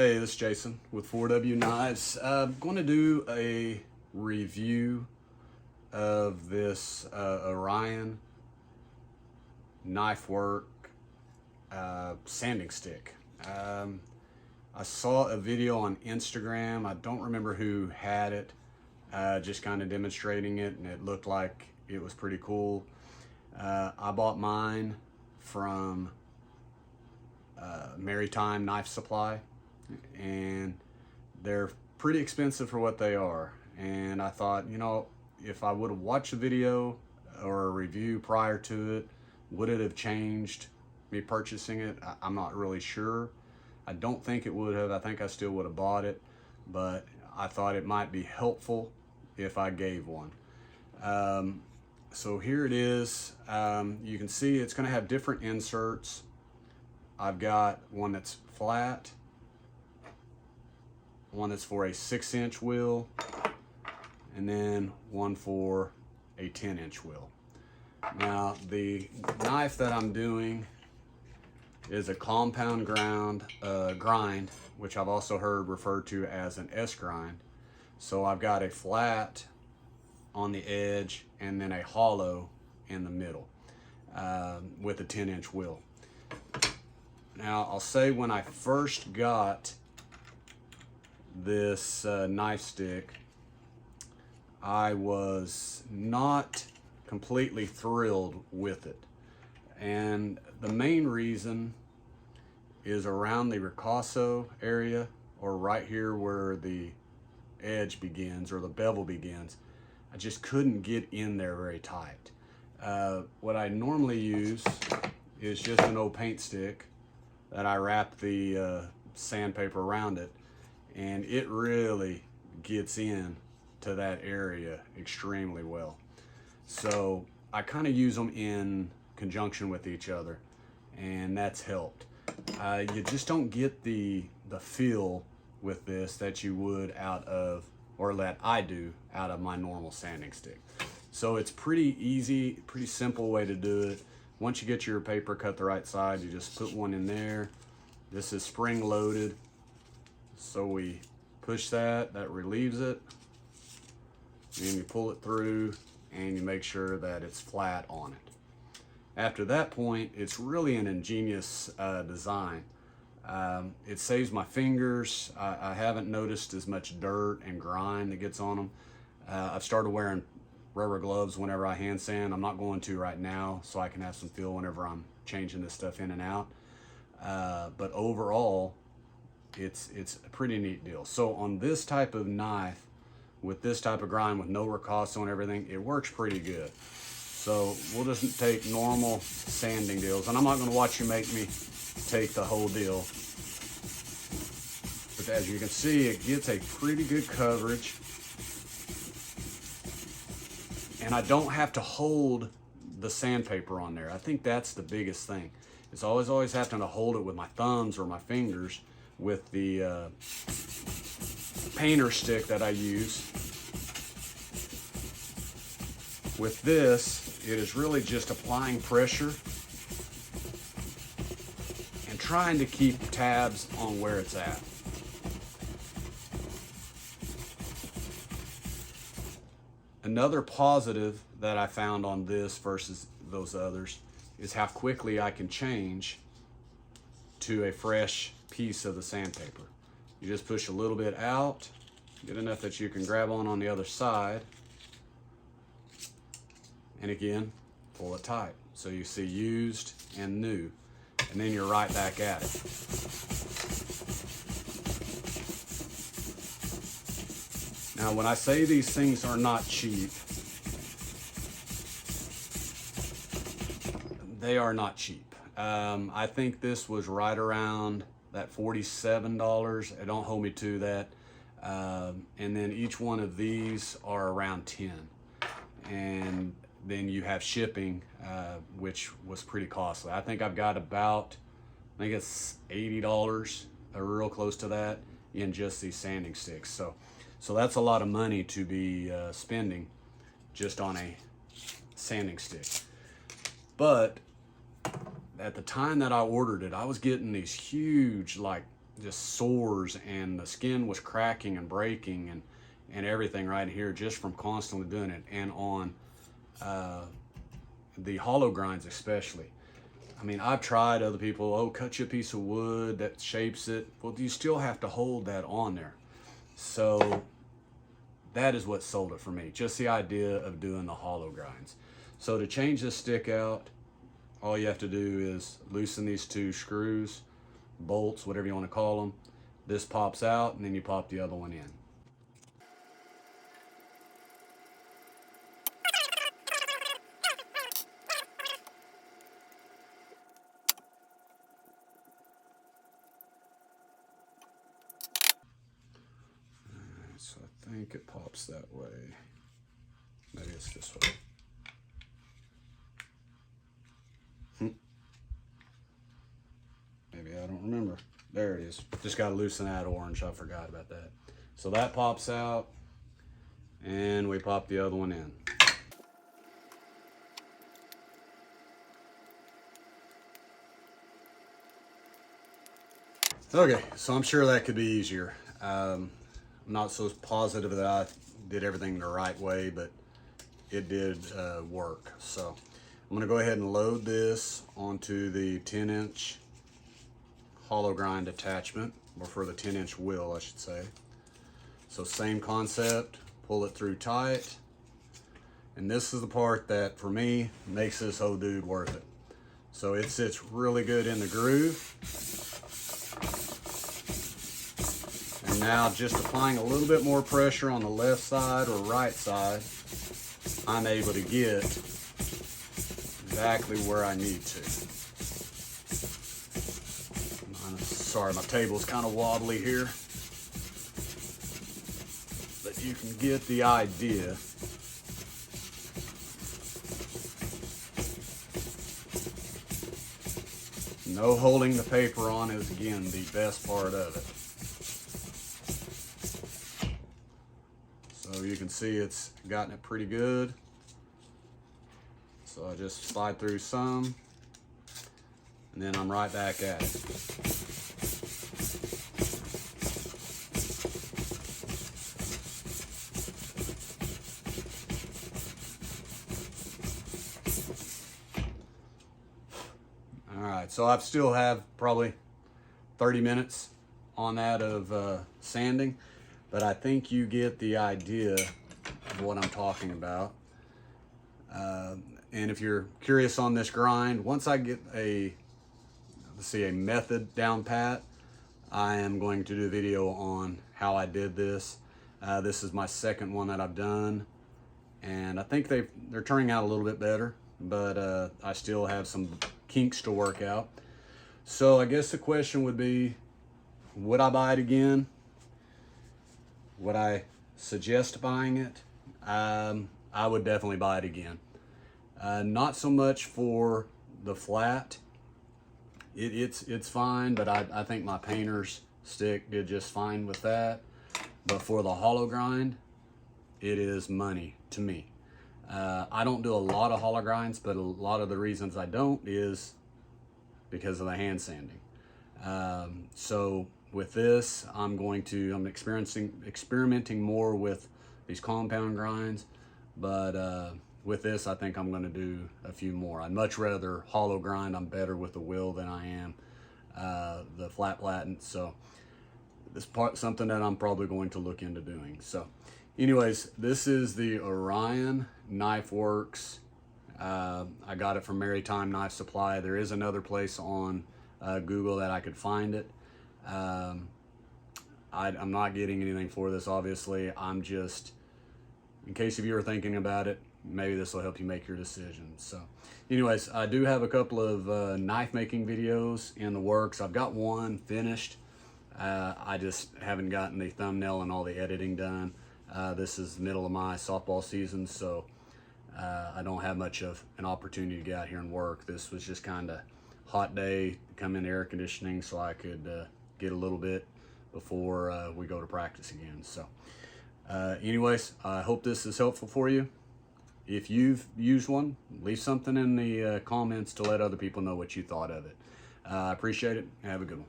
Hey, this is Jason with 4W Knives. I'm going to do a review of this Orion Knifeworks sanding stick. I saw a video on Instagram. I don't remember who had it, just kind of demonstrating it, and it looked like it was pretty cool. I bought mine from Maritime Knife Supply, and they're pretty expensive for what they are. And I thought, you know, if I would have watched a video or a review prior to it, would it have changed me purchasing it? I'm not really sure. I don't think it would have. I think I still would have bought it, but I thought it might be helpful if I gave one. So here it is. You can see it's going to have different inserts. I've got one that's flat, one that's for a 6-inch wheel, and then one for a 10-inch wheel. Now, the knife that I'm doing is a compound grind, which I've also heard referred to as an S grind. So I've got a flat on the edge and then a hollow in the middle with a 10-inch wheel. Now, I'll say when I first got this knife stick, I was not completely thrilled with it. And the main reason is around the ricasso area, or right here where the edge begins or the bevel begins. I just couldn't get in there very tight. What I normally use is just an old paint stick that I wrap the sandpaper around it, and it really gets in to that area extremely well. So I kind of use them in conjunction with each other, and that's helped. You just don't get the feel with this that you would out of, or that I do out of my normal sanding stick. So it's pretty easy, pretty simple way to do it. Once you get your paper cut the right side, you just put one in there. This is spring loaded, so we push that relieves it. Then you pull it through and you make sure that it's flat on it. After that point, it's really an ingenious design. It saves my fingers. I haven't noticed as much dirt and grime that gets on them. I've started wearing rubber gloves whenever I hand sand. I'm not going to right now, so I can have some feel whenever I'm changing this stuff in and out. But overall, it's a pretty neat deal. So on this type of knife, with this type of grind, with no ricasso and everything, it works pretty good. So we'll just take normal sanding deals, and I'm not going to watch you make me take the whole deal. But as you can see, it gets a pretty good coverage, and I don't have to hold the sandpaper on there. I think that's the biggest thing. It's always having to hold it with my thumbs or my fingers with the painter stick that I use. With this, it is really just applying pressure and trying to keep tabs on where it's at. Another positive that I found on this versus those others is how quickly I can change to a fresh piece of the sandpaper. You just push a little bit out, get enough that you can grab on the other side, and again, pull it tight. So you see used and new, and then you're right back at it. Now, when I say these things are not cheap, they are not cheap. I think this was right around that $47. Don't hold me to that. And then each one of these are around 10. And then you have shipping, which was pretty costly. I think I've got about, I think it's $80 or real close to that in just these sanding sticks. So that's a lot of money to be spending just on a sanding stick. But at the time that I ordered it, I was getting these huge, like, just sores, and the skin was cracking and breaking and everything right here just from constantly doing it. And on the hollow grinds especially. I mean, I've tried other people, oh, cut you a piece of wood that shapes it. Well, you still have to hold that on there. So that is what sold it for me, just the idea of doing the hollow grinds. So to change this stick out, all you have to do is loosen these two screws, bolts, whatever you want to call them. This pops out, and then you pop the other one in. So I think it pops that way. Maybe it's this way. Maybe, I don't remember. There it is. Just got to loosen that orange. I forgot about that. So that pops out, and we pop the other one in. Okay, so I'm sure that could be easier. I'm not so positive that I did everything the right way, but it did work. So I'm gonna go ahead and load this onto the 10-inch hollow grind attachment, or for the 10-inch wheel, I should say. So same concept, pull it through tight. And this is the part that, for me, makes this whole dude worth it. So it sits really good in the groove. And now just applying a little bit more pressure on the left side or right side, I'm able to get exactly where I need to. Sorry, my table's kind of wobbly here, but you can get the idea. No holding the paper on is, again, the best part of it. So you can see it's gotten it pretty good. So I just slide through some, and then I'm right back at it. All right, so I still have probably 30 minutes on that of sanding, but I think you get the idea of what I'm talking about. And if you're curious on this grind, once I get a method down pat, I am going to do a video on how I did this. This is my second one that I've done, and I think they're turning out a little bit better, but I still have some kinks to work out. So I guess the question would be, would I buy it again? Would I suggest buying it? I would definitely buy it again. Not so much for the flat. It's fine, but I think my painter's stick did just fine with that. But for the hollow grind, it is money to me. I don't do a lot of hollow grinds, but a lot of the reasons I don't is because of the hand sanding. So with this, I'm experimenting more with these compound grinds, but with this, I think I'm going to do a few more. I'd much rather hollow grind. I'm better with the wheel than I am the flat platen. So this part something that I'm probably going to look into doing. So anyways, this is the Orion Knifeworks. I got it from Maritime Knife Supply. There is another place on Google that I could find it. I'm not getting anything for this, obviously. I'm just, in case if you were thinking about it, maybe this will help you make your decision. So anyways, I do have a couple of knife making videos in the works. I've got one finished. I just haven't gotten the thumbnail and all the editing done. This is the middle of my softball season, so I don't have much of an opportunity to get out here and work. This was just kind of hot day, come in air conditioning so I could get a little bit before we go to practice again. So anyways, I hope this is helpful for you. If you've used one, leave something in the comments to let other people know what you thought of it. I appreciate it. Have a good one.